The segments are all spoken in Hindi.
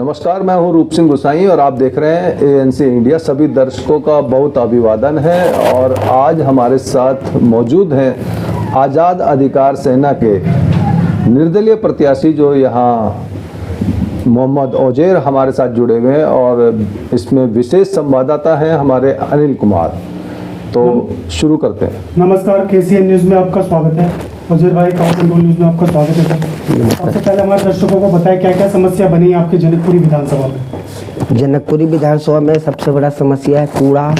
नमस्कार, मैं हूं रूप सिंह गुसाई और आप देख रहे हैं एएनसी इंडिया। सभी दर्शकों का बहुत अभिवादन है और आज हमारे साथ मौजूद हैं आज़ाद अधिकार सेना के निर्दलीय प्रत्याशी जो यहाँ मोहम्मद उजैर हमारे साथ जुड़े हुए हैं और इसमें विशेष संवाददाता हैं हमारे अनिल कुमार। तो शुरू करते हैं। नमस्कार, केसीएन न्यूज़ में आपका स्वागत है। उजैर भाई, कंट्रोल न्यूज़ में आपका स्वागत है सर। सबसे पहले हमारे दर्शकों को बताएं क्या क्या समस्या बनी आपके जनकपुरी विधानसभा में। जनकपुरी विधानसभा में सबसे बड़ा समस्या है कूड़ा,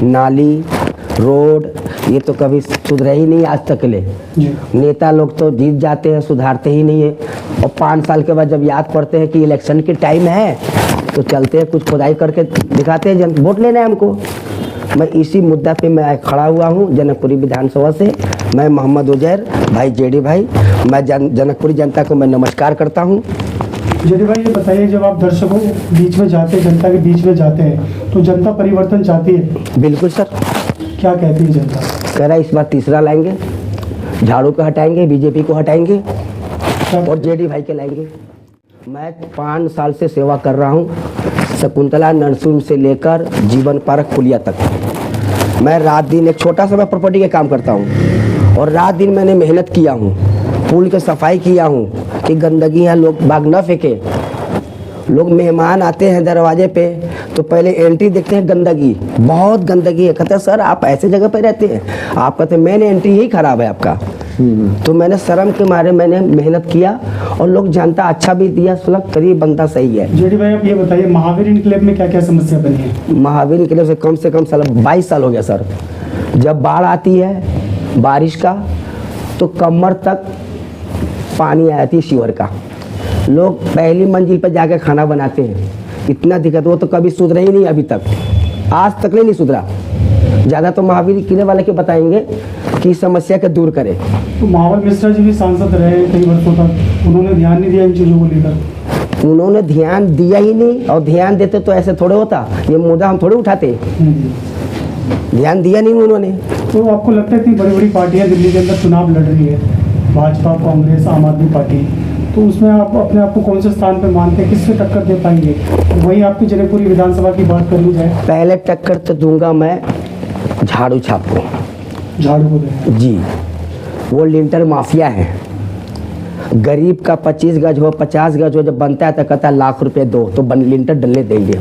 नाली, रोड। ये तो कभी सुधरा ही नहीं आज तक ले। नेता लोग तो जीत जाते हैं, सुधारते ही नहीं है। और 5 साल के बाद जब याद करते हैं कि इलेक्शन की टाइम है तो चलते हैं, कुछ खुदाई करके दिखाते हैं, वोट लेना है हमको। मैं इसी मुद्दा पे मैं खड़ा हुआ हूँ जनकपुरी विधानसभा से। मैं मोहम्मद उजैर भाई, जेडी भाई, मैं जनकपुरी जनता को मैं नमस्कार करता हूँ। जेडी भाई, ये बताइए, जब आप दर्शकों बीच में जाते हैं, जनता के बीच में जाते हैं, तो जनता परिवर्तन चाहती है? बिल्कुल सर। क्या कहती है जनता? कह रहा है इस बार तीसरा लाएंगे, झाड़ू को हटाएंगे, बीजेपी को हटाएंगे और जेडी भाई के लाएंगे। मैं 5 साल से सेवा कर रहा हूँ, शकुंतला नरसिंह से लेकर जीवन पार्क पुलिया तक। मैं रात दिन एक छोटा सा मैं प्रॉपर्टी का काम करता हूँ और रात दिन मैंने मेहनत किया हूँ, पुल की सफाई किया हूँ कि गंदगी है लोग बाग न फेंके। लोग मेहमान आते हैं दरवाजे पे तो पहले एंट्री देखते हैं, गंदगी, बहुत गंदगी है। कहते हैं सर आप ऐसे जगह पे रहते हैं? आप कहते हैं मेन एंट्री ही खराब है आपका। तो मैंने शर्म के मारे मैंने मेहनत किया और लोग जानता अच्छा भी दिया, सुलग करीब बंदा सही है। जेडी भाई, आप ये बताइए, महावीर इनकलेव में क्या क्या समस्या बनी है? महावीर इनकलेव से कम साल 22 साल हो गया सर। जब बाढ़ आती है बारिश का तो कमर तक पानी आती है सीवर का। लोग पहली मंजिल पर जाकर खाना बनाते हैं, इतना दिक्कत। वो तो कभी सुधरा ही नहीं अभी तक, आज तक नहीं सुधरा। ज़्यादा तो महावीर किले वाले के बताएंगे कि समस्या को दूर करें। तो महावल मिश्रा जी भी सांसद रहे कई वर्षों तक, उन्होंने ध्यान नहीं दिया इन चीज़ों को लेकर। उन्होंने ध्यान दिया ही नहीं, और ध्यान देते तो ऐसे थोड़े होता, ये मुद्दा हम थोड़े उठाते। ध्यान दिया नहीं उन्होंने। तो आपको लगता है इतनी बड़ी बड़ी पार्टियाँ दिल्ली के अंदर चुनाव लड़ रही है, भाजपा, कांग्रेस, आम आदमी पार्टी, तो उसमें आप अपने आप को कौन से स्थान पर मानते हैं, किससे टक्कर दे पाएंगे? वही आपकी जनकपुरी विधानसभा की बात कर ली जाए, पहले टक्कर तो दूंगा मैं झाड़ू छाप को। झाड़ू को देंगे जी, वो लिंटर माफिया है। गरीब का 25 गज हो, 50 गज हो, जब बनता है तो कहता है लाख रुपए दो तो लिंटर डलने देंगे।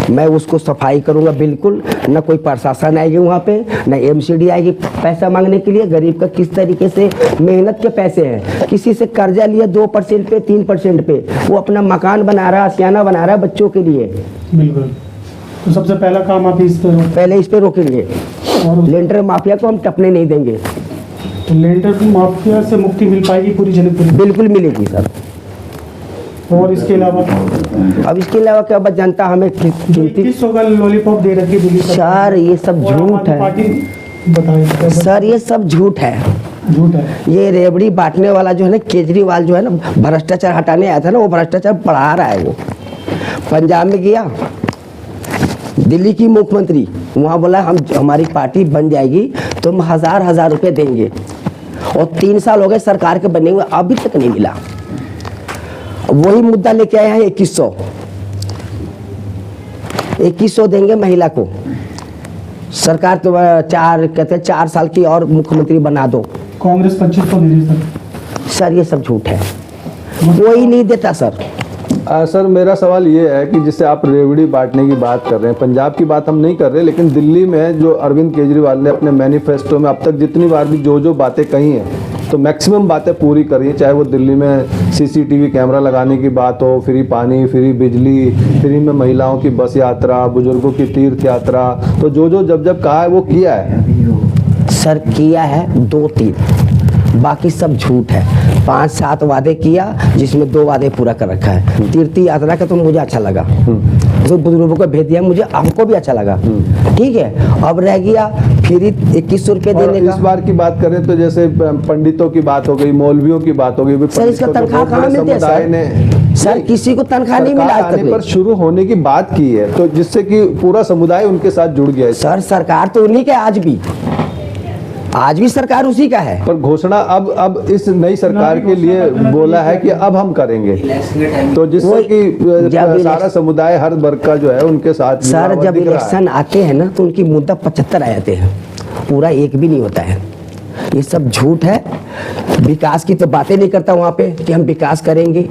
मैं उसको सफाई करूंगा बिल्कुल। न कोई प्रशासन आएगी वहाँ पे, न एमसीडी आएगी पैसा मांगने के लिए। गरीब का किस तरीके से मेहनत के पैसे हैं, किसी से कर्जा लिया 2% पे, 3% पे, वो अपना मकान बना रहा है, आशियाना बना रहा है बच्चों के लिए। बिल्कुल। तो सबसे पहला काम आप पहले इस पे रोकेंगे और लेंटर माफिया को हम टपने नहीं देंगे। तो लेंटर माफिया से मुक्ति मिल पाएगी पूरी जनकपुरी? बिल्कुल मिलेगी सर। और इसके अलावा क्या बस जनता हमें लॉलीपॉप दे रखी दिल्ली सर, ये सब झूठ है सर, ये सब झूठ है। ये रेवड़ी बांटने वाला जो है ना, केजरीवाल जो है ना, भ्रष्टाचार हटाने आया था ना, वो भ्रष्टाचार बढ़ा रहा है। वो पंजाब में गया, दिल्ली की मुख्यमंत्री, वहाँ बोला हमारी पार्टी बन जाएगी तो हम 1000 रुपये देंगे। और 3 साल हो गए सरकार के बने हुए, अभी तक नहीं मिला। वही मुद्दा लेके आए हैं 2100 देंगे महिला को। सरकार तो कहते हैं 4 साल की और मुख्यमंत्री बना दो। कांग्रेस 2500 दे रही सर, ये सब झूठ है, कोई नहीं देता सर। सर, मेरा सवाल ये है कि जिससे आप रेवड़ी बांटने की बात कर रहे हैं, पंजाब की बात हम नहीं कर रहे, लेकिन दिल्ली में जो अरविंद केजरीवाल ने अपने मैनिफेस्टो में अब तक जितनी बार भी जो बातें कही हैं, तो मैक्सिमम बातें पूरी करी हैं। चाहे वो दिल्ली में सीसीटीवी कैमरा लगाने की बात हो, फ्री पानी, फ्री बिजली, फ्री में महिलाओं की बस यात्रा, बुजुर्गों की तीर्थ यात्रा, तो जब कहा है वो किया है सर। किया है 2-3, बाकी सब झूठ है। 5-7 वादे किया, जिसमें 2 वादे पूरा कर रखा है। तीर्थ यात्रा का तो मुझे अच्छा लगा, जो बुजुर्गों को भेज दिया, मुझे हमको भी अच्छा लगा। ठीक है, अब रह गया फिर 2100 रुपये देने का। इस बार की बात करें तो जैसे पंडितों की बात हो गई, मौलवियों की बात हो गई, सर इसका तनख्वाह कहाँ मिलती है सर? किसी को तनख्वाह नहीं मिला आज तक। पर शुरू होने की बात की है, तो जिससे कि पूरा समुदाय उनके साथ जुड़ गया है। सर, सरकार तो उन्हीं के आज भी आज भी सरकार उसी का है। पर घोषणा अब इस नई सरकार के लिए बोला है कि अब हम करेंगे, तो जिससे कि सारा समुदाय हर वर्ग का जो है उनके साथ सर जुड़ा जब दिख रहा है। इलेक्शन आते हैं ना तो उनकी मुद्दा 75 आ जाते हैं, पूरा एक भी नहीं होता है। ये सब झूठ है। विकास की तो बातें नहीं करता वहाँ पे कि हम विकास करेंगे।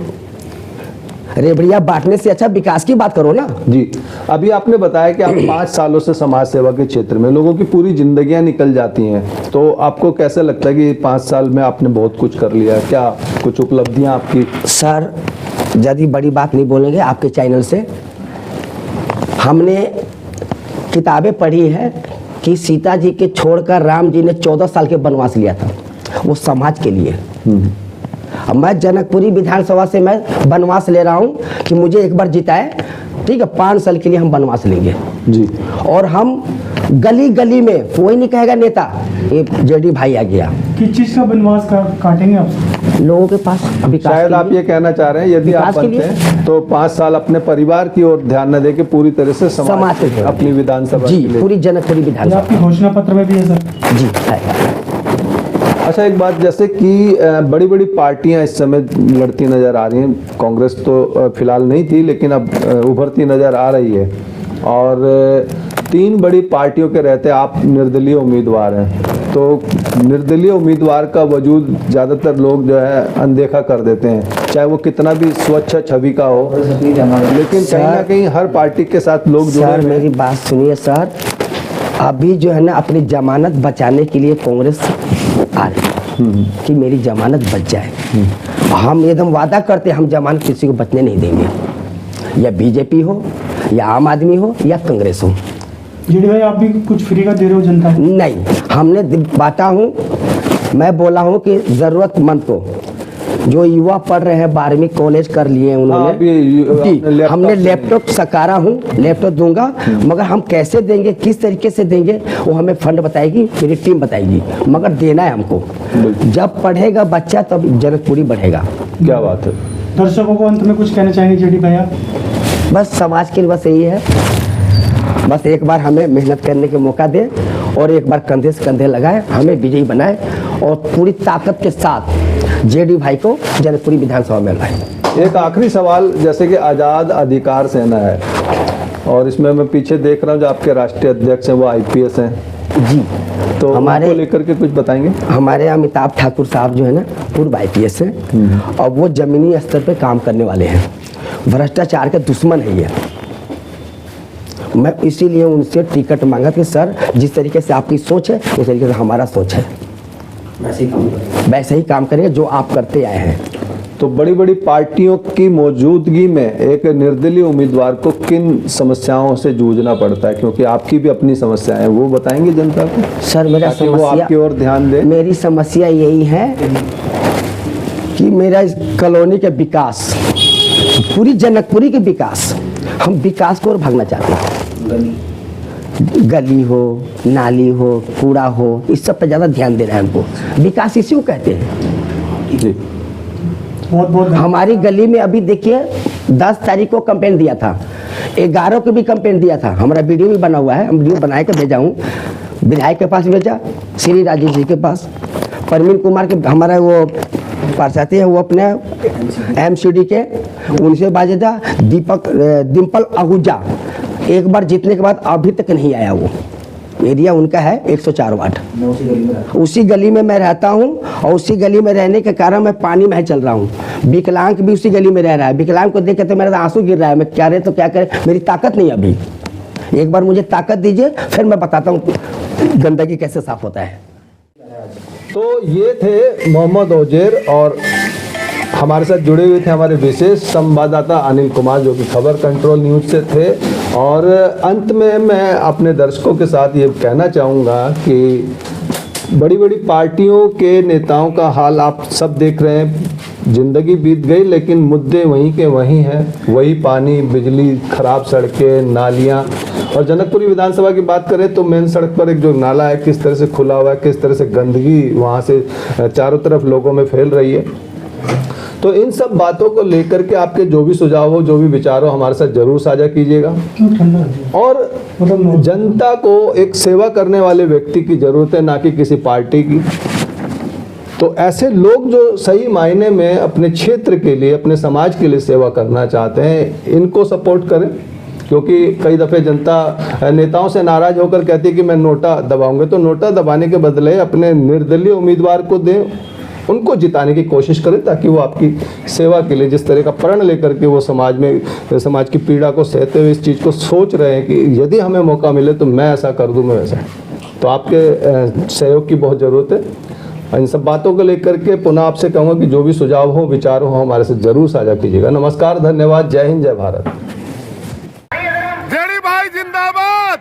रेवड़िया बांटने से अच्छा विकास की बात करो ना। जी, अभी आपने बताया कि आप 5 सालों से समाज सेवा के क्षेत्र में, लोगों की पूरी जिंदगियां निकल जाती हैं, तो आपको कैसे लगता है कि 5 साल में आपने बहुत कुछ कर लिया? क्या कुछ उपलब्धियां आपकी? सर यदि बड़ी बात नहीं बोलेंगे आपके चैनल से, हमने किताबें पढ़ी है कि सीता जी के छोड़कर राम जी ने 14 साल के वनवास लिया था, वो समाज के लिए। अब मैं जनकपुरी विधानसभा से मैं वनवास ले रहा हूँ कि मुझे एक बार जिताए, ठीक है, 5 साल के लिए हम वनवास लेंगे जी। और हम गली गली में, कोई नहीं कहेगा नेता ये जेडी भाई आ गया। किस चीज का वनवास काटेंगे आप? लोगों के पास विकास शायद के आप लिए। ये कहना चाह रहे हैं यदि आप विकास के बनते लिए। हैं तो 5 साल अपने परिवार की ओर ध्यान न देके पूरी तरह से समाज के लिए। अपनी विधानसभा जी के लिए। पूरी जनकपुरी ये विधानसभा। आपकी घोषणा पत्र में भी है सर? जी है। अच्छा, एक बात, जैसे कि बड़ी बड़ी पार्टियां इस समय लड़ती नजर आ रही हैं। कांग्रेस तो फिलहाल नहीं थी, लेकिन अब उभरती नजर आ रही है, और 3 बड़ी पार्टियों के रहते आप निर्दलीय उम्मीदवार हैं, तो निर्दलीय उम्मीदवार का वजूद ज़्यादातर लोग जो है अनदेखा कर देते हैं, चाहे वो कितना भी स्वच्छ छवि का हो, लेकिन कहीं ना कहीं हर पार्टी के साथ लोग जुड़े सर हुए हैं। मेरी बात सुनिए सर, अभी जो है ना अपनी जमानत बचाने के लिए कांग्रेस आ रही कि मेरी जमानत बच जाए। हम एकदम वादा करते हैं हम जमानत किसी को बचने नहीं देंगे, या बीजेपी हो या आम आदमी हो या कांग्रेस हो। जेडी भाई आप भी कुछ फ्री का दे रहे हो जनता को? नहीं, हमने बांटा हूँ, मैं बोला हूँ कि ज़रूरतमंद को, जो युवा पढ़ रहे हैं 12वीं कॉलेज कर लिए हैं उन्होंने, जी, हमने लैपटॉप सकारा हूँ, लैपटॉप दूंगा, मगर हम कैसे देंगे, किस तरीके से देंगे वो हमें फंड बताएगी, मेरी टीम बताएगी, मगर देना है हमको। जब पढ़ेगा बच्चा तब जनकपुरी बढ़ेगा। क्या बात है। दर्शकों को अंत में कुछ कहना चाहेंगे जेडी भाई आप? बस समाज के लिए बस यही है, बस एक बार हमें मेहनत करने के मौका दे और एक बार कंधे से कंधे लगाए, हमें विजयी बनाए और पूरी ताकत के साथ जेडी भाई को जनकपुरी विधानसभा में लाए। एक आखिरी सवाल, जैसे कि आज़ाद अधिकार सेना है, और इसमें मैं पीछे देख रहा हूँ जो आपके राष्ट्रीय अध्यक्ष हैं वो IPS हैं जी, तो हमारे उनको लेकर के कुछ बताएंगे? हमारे अमिताभ ठाकुर साहब जो है ना पूर्व IPS हैं और वो जमीनी स्तर पे काम करने वाले हैं, भ्रष्टाचार के दुश्मन है ये। मैं इसीलिए उनसे टिकट मांगा कि सर जिस तरीके से आपकी सोच है उस तरीके से हमारा सोच है, वैसे ही काम करेंगे जो आप करते आए हैं। तो बड़ी बड़ी पार्टियों की मौजूदगी में एक निर्दलीय उम्मीदवार को किन समस्याओं से जूझना पड़ता है, क्योंकि आपकी भी अपनी समस्याएं हैं, वो बताएंगे जनता को सर मेरा ताकि वो आपकी ओर ध्यान दे। मेरी समस्या यही है कि मेरा इस कॉलोनी का विकास, पूरी जनकपुरी के विकास, हम विकास को और भागना चाहते हैं। गली हो, नाली हो, कूड़ा हो, इस सब पे ज़्यादा ध्यान दे रहे हैं हमको। विकास इसी को कहते हैं। जी, बहुत बहुत हमारी गली में अभी देखिए 10 तारीख को कंप्लेंट दिया था, 11 को भी कंप्लेंट दिया था, हमारा वीडियो भी बना हुआ है, हम वीडियो बना के भेजा हूँ, विधायक के पास भेजा, श्री राजेश जी के पास, परवीन कुमार के हमारा वो पार्षद है वो अपने MCD के, उनसे बाजेदा डिम्पल आहूजा, एक बार जीतने के बाद अभी तक नहीं आया। वो एरिया उनका है 104 वार्ड, उसी गली में मैं रहता हूँ और उसी गली में रहने के कारण मैं पानी में चल रहा हूँ। विकलांग भी उसी गली में रह रहा है, विकलांग को देख के तो मेरा आंसू गिर रहा है, मैं क्या रहे तो क्या करे, मेरी ताकत नहीं अभी। एक बार मुझे ताकत दीजिए फिर मैं बताता हूँ गंदगी कैसे साफ होता है। तो ये थे मोहम्मद ओजेर और हमारे साथ जुड़े हुए थे हमारे विशेष संवाददाता अनिल कुमार, जो कि खबर कंट्रोल न्यूज से थे। और अंत में मैं अपने दर्शकों के साथ ये कहना चाहूँगा कि बड़ी बड़ी पार्टियों के नेताओं का हाल आप सब देख रहे हैं। जिंदगी बीत गई लेकिन मुद्दे वहीं के वहीं हैं, वही पानी, बिजली, खराब सड़कें, नालियाँ। और जनकपुरी विधानसभा की बात करें तो मेन सड़क पर एक जो नाला है किस तरह से खुला हुआ है, किस तरह से गंदगी वहाँ से चारों तरफ लोगों में फैल रही है। तो इन सब बातों को लेकर के आपके जो भी सुझाव हो, जो भी विचार हो, हमारे साथ जरूर साझा कीजिएगा। क्यों ठंडा हो गया? और जनता को एक सेवा करने वाले व्यक्ति की जरूरत है, ना कि किसी पार्टी की। तो ऐसे लोग जो सही मायने में अपने क्षेत्र के लिए, अपने समाज के लिए सेवा करना चाहते हैं, इनको सपोर्ट करें। क्योंकि कई दफ़े जनता नेताओं से नाराज होकर कहती है कि मैं नोटा दबाऊंगा, तो नोटा दबाने के बदले अपने निर्दलीय उम्मीदवार को दें, उनको जिताने की कोशिश करें, ताकि वो आपकी सेवा के लिए जिस तरह का प्रण लेकर के वो समाज की पीड़ा को सहते हुए इस चीज़ को सोच रहे हैं कि यदि हमें मौका मिले तो मैं ऐसा कर दूं, मैं वैसा। तो आपके सहयोग की बहुत ज़रूरत है। इन सब बातों को लेकर के पुनः आपसे कहूँगा कि जो भी सुझाव हो, विचार हो, हमारे से जरूर साझा कीजिएगा। नमस्कार, धन्यवाद, जय हिंद, जय भारत। जेडी भाई जिंदाबाद,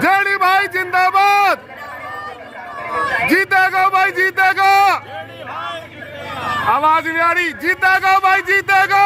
जेडी भाई जिंदाबाद, जीतेगा भाई जीतेगा, आवाज नहीं आ रही, जीतेगा भाई जीतेगा।